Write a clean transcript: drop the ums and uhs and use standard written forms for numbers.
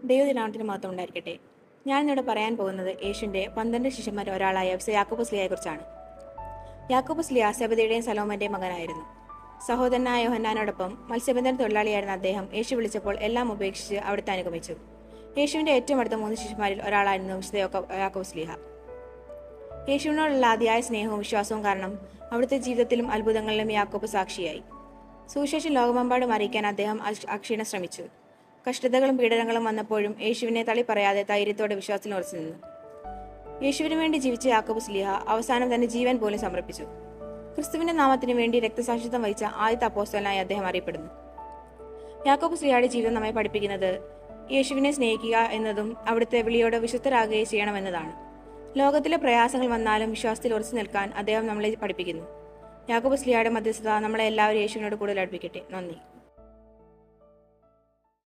ദൈവദിനാമത്തിന് മാത്രം ഉണ്ടായിരിക്കട്ടെ. ഞാനിന്നിവിടെ പറയാൻ പോകുന്നത് യേശുവിൻ്റെ 12 ശിഷ്യന്മാരിൽ ഒരാളായ യാക്കോബസ് ലിയായെക്കുറിച്ചാണ്. യാക്കോബസ് ലിയ സെബദിയുടെയും സലോമന്റെയും മകനായിരുന്നു. സഹോദരനായ യോഹന്നാനോടൊപ്പം മത്സ്യബന്ധന തൊഴിലാളിയായിരുന്ന അദ്ദേഹം യേശു വിളിച്ചപ്പോൾ എല്ലാം ഉപേക്ഷിച്ച് അവിടുത്തെ അനുഗമിച്ചു. യേശുവിൻ്റെ ഏറ്റവും അടുത്ത 3 ശിഷ്യന്മാരിൽ ഒരാളായിരുന്നു വിശുദ്ധ യാക്കോബസ് ലിഹ. യേശുവിനോടുള്ള അതിയായ സ്നേഹവും വിശ്വാസവും കാരണം അവിടുത്തെ ജീവിതത്തിലും അത്ഭുതങ്ങളിലും യാക്കോബ് സാക്ഷിയായി. സുവിശേഷം ലോകമെമ്പാടും അറിയിക്കാൻ അദ്ദേഹം അക്ഷീണം ശ്രമിച്ചു. കഷ്ടതകളും പീഡനങ്ങളും വന്നപ്പോഴും യേശുവിനെ തള്ളി പറയാതെ ധൈര്യത്തോടെ വിശ്വാസത്തിൽ ഉറച്ചു നിന്നു. യേശുവിന് വേണ്ടി ജീവിച്ച യാക്കോബസ് ലിഹ അവസാനം തന്റെ ജീവൻ പോലും സമർപ്പിച്ചു. ക്രിസ്തുവിന്റെ നാമത്തിന് വേണ്ടി രക്തസാക്ഷിത്വം വഹിച്ച ആദ്യത്തെ അപ്പോസ്തലനായി അദ്ദേഹം അറിയപ്പെടുന്നു. യാക്കോബസ് ലിഹയുടെ ജീവിതം നമ്മെ പഠിപ്പിക്കുന്നത് യേശുവിനെ സ്നേഹിക്കുക എന്നതും അവിടുത്തെ വിളിയോട് വിശുദ്ധരാകുകയും ചെയ്യണമെന്നതാണ്. ലോകത്തിലെ പ്രയാസങ്ങൾ വന്നാലും വിശ്വാസത്തിൽ ഉറച്ചു നിൽക്കാൻ അദ്ദേഹം നമ്മളെ പഠിപ്പിക്കുന്നു. യാക്കോബസ് ലിഹയുടെ മധ്യസ്ഥത നമ്മളെ എല്ലാവരും യേശുവിനോട് കൂടുതൽ അടുപ്പിക്കട്ടെ. നന്ദി.